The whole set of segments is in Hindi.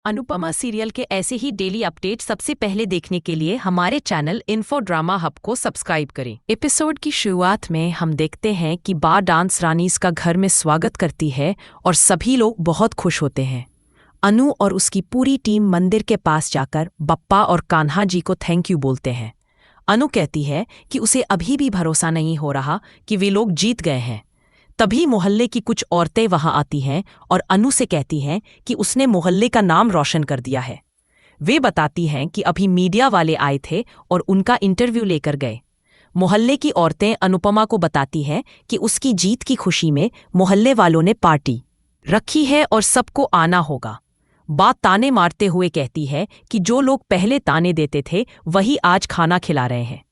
अनुपमा सीरियल के ऐसे ही डेली अपडेट सबसे पहले देखने के लिए हमारे चैनल इन्फो ड्रामा हब को सब्सक्राइब करें। एपिसोड की शुरुआत में हम देखते हैं कि बा डांस रानीज का घर में स्वागत करती है और सभी लोग बहुत खुश होते हैं। अनु और उसकी पूरी टीम मंदिर के पास जाकर बप्पा और कान्हा जी को थैंक यू बोलते हैं। अनु कहती है कि उसे अभी भी भरोसा नहीं हो रहा कि वे लोग जीत गए हैं। तभी मोहल्ले की कुछ औरतें वहां आती हैं और अनु से कहती हैं कि उसने मोहल्ले का नाम रोशन कर दिया है। वे बताती हैं कि अभी मीडिया वाले आए थे और उनका इंटरव्यू लेकर गए। मोहल्ले की औरतें अनुपमा को बताती हैं कि उसकी जीत की खुशी में मोहल्ले वालों ने पार्टी रखी है और सबको आना होगा। बात ताने मारते हुए कहती है कि जो लोग पहले ताने देते थे वही आज खाना खिला रहे हैं।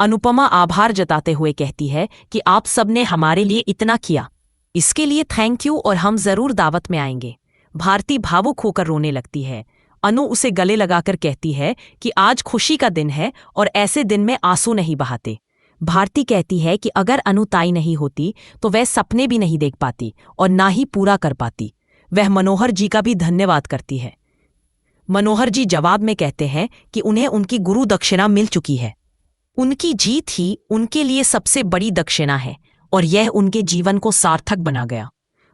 अनुपमा आभार जताते हुए कहती है कि आप सबने हमारे लिए इतना किया, इसके लिए थैंक यू और हम जरूर दावत में आएंगे। भारती भावुक होकर रोने लगती है। अनु उसे गले लगाकर कहती है कि आज खुशी का दिन है और ऐसे दिन में आंसू नहीं बहाते। भारती कहती है कि अगर अनु ताई नहीं होती तो वह सपने भी नहीं देख पाती और ना ही पूरा कर पाती। वह मनोहर जी का भी धन्यवाद करती है। मनोहर जी जवाब में कहते हैं कि उन्हें उनकी गुरु दक्षिणा मिल चुकी है। उनकी जीत ही उनके लिए सबसे बड़ी दक्षिणा है और यह उनके जीवन को सार्थक बना गया।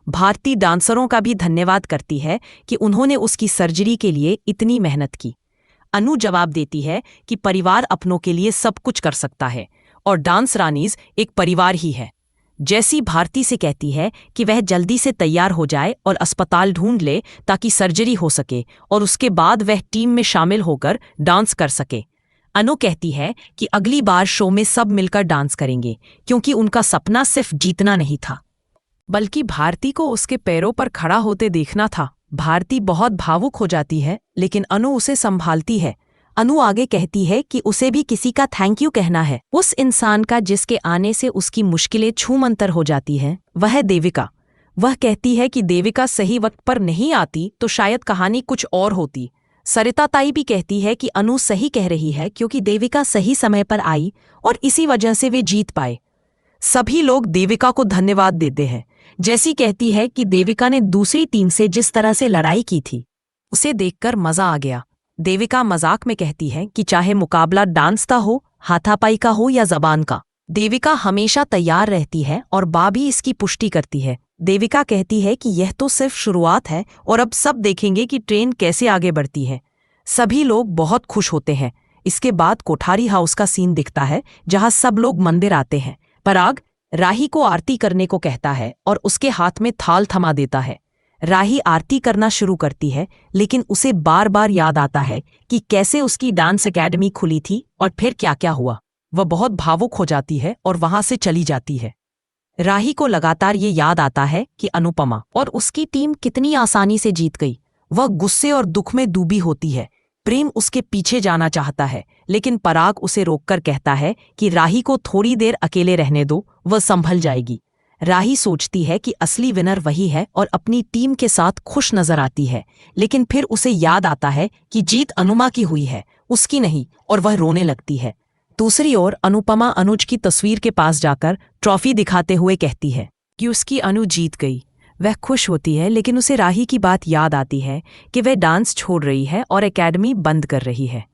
भारती डांसरों का भी धन्यवाद करती है कि उन्होंने उसकी सर्जरी के लिए इतनी मेहनत की। अनु जवाब देती है कि परिवार अपनों के लिए सब कुछ कर सकता है और डांस रानीज एक परिवार ही है। जैसी भारती से कहती है कि वह जल्दी से तैयार हो जाए और अस्पताल ढूंढ ले ताकि सर्जरी हो सके और उसके बाद वह टीम में शामिल होकर डांस कर सके। अनु कहती है कि अगली बार शो में सब मिलकर डांस करेंगे क्योंकि उनका सपना सिर्फ जीतना नहीं था बल्कि भारती को उसके पैरों पर खड़ा होते देखना था। भारती बहुत भावुक हो जाती है लेकिन अनु उसे संभालती है। अनु आगे कहती है कि उसे भी किसी का थैंक यू कहना है, उस इंसान का जिसके आने से उसकी मुश्किलें छूमंतर हो जाती हैं, वह देविका। वह कहती है कि देविका सही वक्त पर नहीं आती तो शायद कहानी कुछ और होती। सरिता ताई भी कहती है कि अनु सही कह रही है क्योंकि देविका सही समय पर आई और इसी वजह से वे जीत पाए। सभी लोग देविका को धन्यवाद देते हैं। जैसी कहती है कि देविका ने दूसरी टीम से जिस तरह से लड़ाई की थी उसे देखकर मजा आ गया। देविका मजाक में कहती है कि चाहे मुकाबला डांस का हो, हाथापाई का हो या जबान का, देविका हमेशा तैयार रहती है और बा भी इसकी पुष्टि करती है। देविका कहती है कि यह तो सिर्फ शुरुआत है और अब सब देखेंगे कि ट्रेन कैसे आगे बढ़ती है। सभी लोग बहुत खुश होते हैं। इसके बाद कोठारी हाउस का सीन दिखता है जहां सब लोग मंदिर आते हैं। पराग राही को आरती करने को कहता है और उसके हाथ में थाल थमा देता है। राही आरती करना शुरू करती है लेकिन उसे बार बार याद आता है कि कैसे उसकी डांस एकेडमी खुली थी और फिर क्या क्या हुआ। वह बहुत भावुक हो जाती है और वहां से चली जाती है। राही को लगातार ये याद आता है कि अनुपमा और उसकी टीम कितनी आसानी से जीत गई। वह गुस्से और दुख में डूबी होती है। प्रेम उसके पीछे जाना चाहता है लेकिन पराग उसे रोककर कहता है कि राही को थोड़ी देर अकेले रहने दो, वह संभल जाएगी। राही सोचती है कि असली विनर वही है और अपनी टीम के साथ खुश नजर आती है लेकिन फिर उसे याद आता है कि जीत अनुमा की हुई है, उसकी नहीं, और वह रोने लगती है। दूसरी ओर अनुपमा अनुज की तस्वीर के पास जाकर ट्रॉफी दिखाते हुए कहती है कि उसकी अनु जीत गई। वह खुश होती है लेकिन उसे राही की बात याद आती है कि वह डांस छोड़ रही है और एकेडमी बंद कर रही है।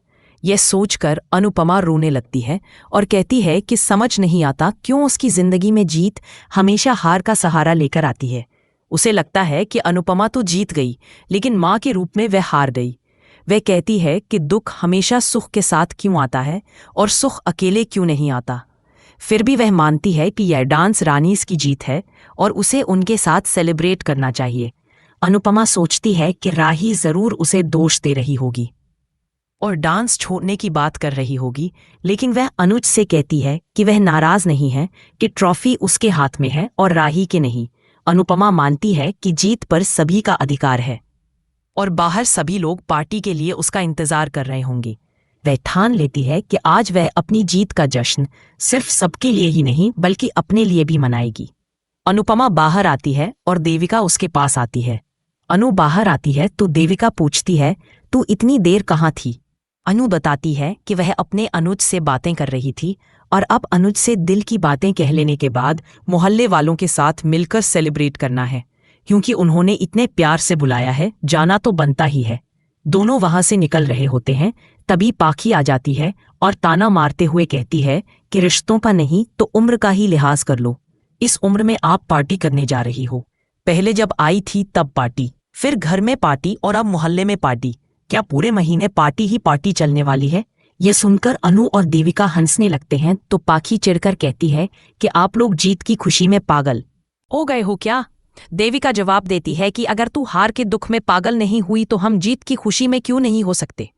यह सोचकर अनुपमा रोने लगती है और कहती है कि समझ नहीं आता क्यों उसकी जिंदगी में जीत हमेशा हार का सहारा लेकर आती है। उसे लगता है कि अनुपमा तो जीत गई लेकिन माँ के रूप में वह हार गई। वह कहती है कि दुख हमेशा सुख के साथ क्यों आता है और सुख अकेले क्यों नहीं आता। फिर भी वह मानती है कि यह डांस रानीज की जीत है और उसे उनके साथ सेलिब्रेट करना चाहिए। अनुपमा सोचती है कि राही जरूर उसे दोष दे रही होगी और डांस छोड़ने की बात कर रही होगी लेकिन वह अनुज से कहती है कि वह नाराज नहीं है कि ट्रॉफी उसके हाथ में है और राही के नहीं। अनुपमा मानती है कि जीत पर सभी का अधिकार है और बाहर सभी लोग पार्टी के लिए उसका इंतजार कर रहे होंगे। वह ठान लेती है कि आज वह अपनी जीत का जश्न सिर्फ सबके लिए ही नहीं बल्कि अपने लिए भी मनाएगी। अनुपमा बाहर आती है और देविका उसके पास आती है। अनु बाहर आती है तो देविका पूछती है, तू इतनी देर कहाँ थी? अनु बताती है कि वह अपने अनुज से बातें कर रही थी और अब अनुज से दिल की बातें कह लेने के बाद मोहल्ले वालों के साथ मिलकर सेलिब्रेट करना है क्योंकि उन्होंने इतने प्यार से बुलाया है, जाना तो बनता ही है। दोनों वहां से निकल रहे होते हैं, तभी पाखी आ जाती है और ताना मारते हुए कहती है कि रिश्तों का नहीं तो उम्र का ही लिहाज कर लो। इस उम्र में आप पार्टी करने जा रही हो। पहले जब आई थी तब पार्टी, फिर घर में पार्टी और अब मोहल्ले में पार्टी। क्या पूरे महीने पार्टी ही पार्टी चलने वाली है? ये सुनकर अनु और देविका हंसने लगते हैं तो पाखी चिढ़कर कहती है कि आप लोग जीत की खुशी में पागल हो गए हो क्या? देविका जवाब देती है कि अगर तू हार के दुख में पागल नहीं हुई तो हम जीत की खुशी में क्यों नहीं हो सकते।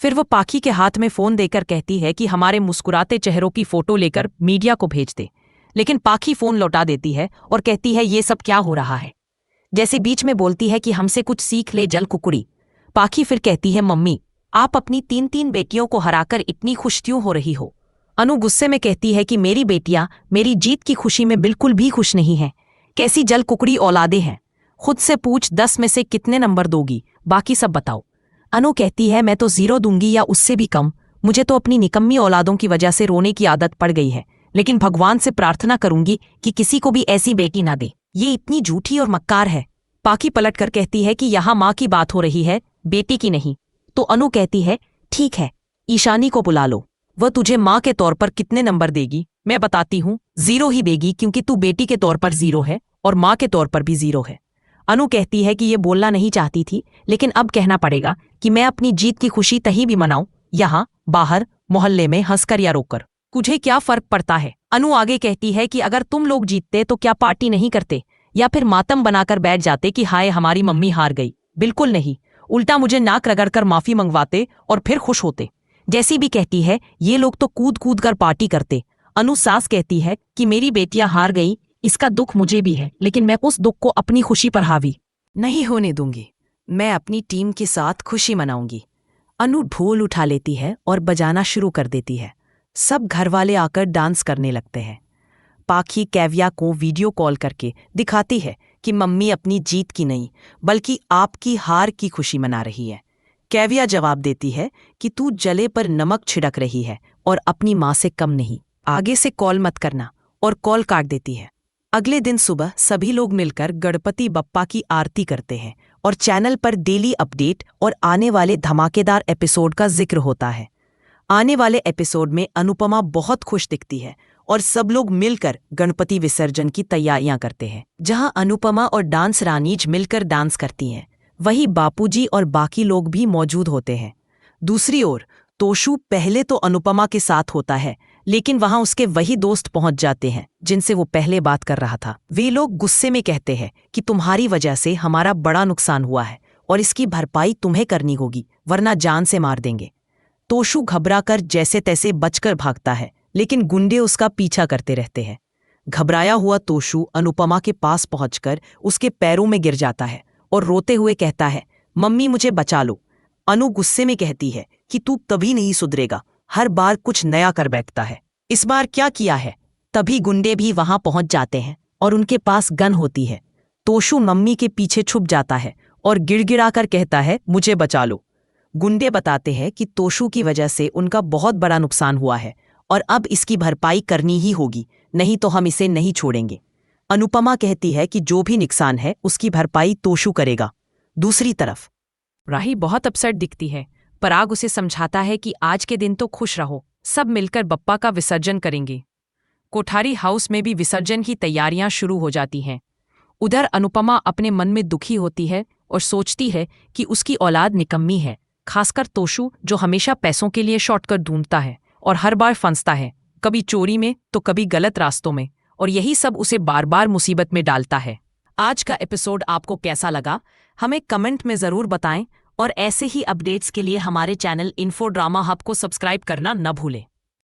फिर वो पाखी के हाथ में फोन देकर कहती है कि हमारे मुस्कुराते चेहरों की फोटो लेकर मीडिया को भेज दे। लेकिन पाखी फोन लौटा देती है और कहती है ये सब क्या हो रहा है। जैसे बीच में बोलती है कि हमसे कुछ सीख ले जल कुकुड़ी। पाखी फिर कहती है मम्मी, आप अपनी 3 बेटियों को हराकर इतनी खुश क्यों हो रही हो? अनु गुस्से में कहती है कि मेरी बेटियां मेरी जीत की खुशी में बिल्कुल भी खुश नहीं हैं। कैसी जल कुकड़ी औलादे हैं? खुद से पूछ 10 में से कितने नंबर दोगी, बाकी सब बताओ। अनु कहती है मैं तो 0 दूंगी या उससे भी कम। मुझे तो अपनी निकम्मी औलादों की वजह से रोने की आदत पड़ गई है, लेकिन भगवान से प्रार्थना करूंगी कि किसी को भी ऐसी बेटी ना दे। ये इतनी झूठी और मक्कार है। पाखी पलट कर कहती है कि यहाँ माँ की बात हो रही है, बेटी की नहीं। तो अनु कहती है ठीक है, ईशानी को बुला लो, वह तुझे माँ के तौर पर कितने नंबर देगी? मैं बताती हूँ, 0 ही देगी, क्योंकि तू बेटी के तौर पर 0 है और माँ के तौर पर भी 0 है। अनु कहती है कि ये बोलना नहीं चाहती थी, लेकिन अब कहना पड़ेगा कि मैं अपनी जीत की खुशी तहीं भी मनाऊं, यहाँ, बाहर, मोहल्ले में, हंसकर या रोकर। तुझे क्या फर्क पड़ता है? अनु आगे कहती है कि अगर तुम लोग जीतते तो क्या पार्टी नहीं करते या फिर मातम बनाकर बैठ जाते कि हाय हमारी मम्मी हार गई? बिल्कुल नहीं, उल्टा मुझे नाक रगड़कर माफी मंगवाते और फिर खुश होते। जैसी भी कहती है ये लोग तो कूद कूद कर पार्टी करते। अनु सास कहती है कि मेरी बेटियां हार गई, इसका दुख मुझे भी है, लेकिन मैं उस दुख को अपनी खुशी पर हावी नहीं होने दूंगी। मैं अपनी टीम के साथ खुशी मनाऊंगी। अनु ढोल उठा लेती है और बजाना शुरू कर देती है। सब घरवाले आकर डांस करने लगते हैं। पाखी कैविया को वीडियो कॉल करके दिखाती है कि मम्मी अपनी जीत की नहीं बल्कि आपकी हार की खुशी मना रही है। कैविया जवाब देती है कि तू जले पर नमक छिड़क रही है और अपनी माँ से कम नहीं, आगे से कॉल मत करना, और कॉल काट देती है। अगले दिन सुबह सभी लोग मिलकर गणपति बप्पा की आरती करते हैं और चैनल पर डेली अपडेट और आने वाले धमाकेदार एपिसोड का जिक्र होता है। आने वाले एपिसोड में अनुपमा बहुत खुश दिखती है और सब लोग मिलकर गणपति विसर्जन की तैयारियां करते हैं। जहां अनुपमा और डांस रानीज मिलकर डांस करती हैं, वहीं बापूजी और बाकी लोग भी मौजूद होते हैं। दूसरी ओर तोशु पहले तो अनुपमा के साथ होता है, लेकिन वहां उसके वही दोस्त पहुंच जाते हैं जिनसे वो पहले बात कर रहा था। वे लोग गुस्से में कहते हैं कि तुम्हारी वजह से हमारा बड़ा नुकसान हुआ है और इसकी भरपाई तुम्हें करनी होगी, वरना जान से मार देंगे। तोशु घबराकर जैसे तैसे बचकर भागता है, लेकिन गुंडे उसका पीछा करते रहते हैं। घबराया हुआ तोशु अनुपमा के पास पहुंचकर उसके पैरों में गिर जाता है और रोते हुए कहता है, मम्मी मुझे बचा लो। अनु गुस्से में कहती है कि तू कभी नहीं सुधरेगा, हर बार कुछ नया कर बैठता है, इस बार क्या किया है? तभी गुंडे भी वहां पहुंच जाते हैं और उनके पास गन होती है। तोशु मम्मी के पीछे छुप जाता है और गिड़गिड़ाकर कहता है, मुझे बचा लो। गुंडे बताते हैं कि तोशु की वजह से उनका बहुत बड़ा नुकसान हुआ है और अब इसकी भरपाई करनी ही होगी, नहीं तो हम इसे नहीं छोड़ेंगे। अनुपमा कहती है कि जो भी नुकसान है उसकी भरपाई तोशु करेगा। दूसरी तरफ राही बहुत अपसेट दिखती है। पराग उसे समझाता है कि आज के दिन तो खुश रहो, सब मिलकर बप्पा का विसर्जन करेंगे। कोठारी हाउस में भी विसर्जन की तैयारियां शुरू हो जाती हैं। उधर अनुपमा अपने मन में दुखी होती है और सोचती है कि उसकी औलाद निकम्मी है, खासकर तोशु जो हमेशा पैसों के लिए शॉर्टकट ढूंढता है और हर बार फंसता है, कभी चोरी में तो कभी गलत रास्तों में, और यही सब उसे बार बार मुसीबत में डालता है। आज का एपिसोड आपको कैसा लगा हमें कमेंट में ज़रूर बताएं और ऐसे ही अपडेट्स के लिए हमारे चैनल इन्फो ड्रामा हब को सब्सक्राइब करना न भूलें।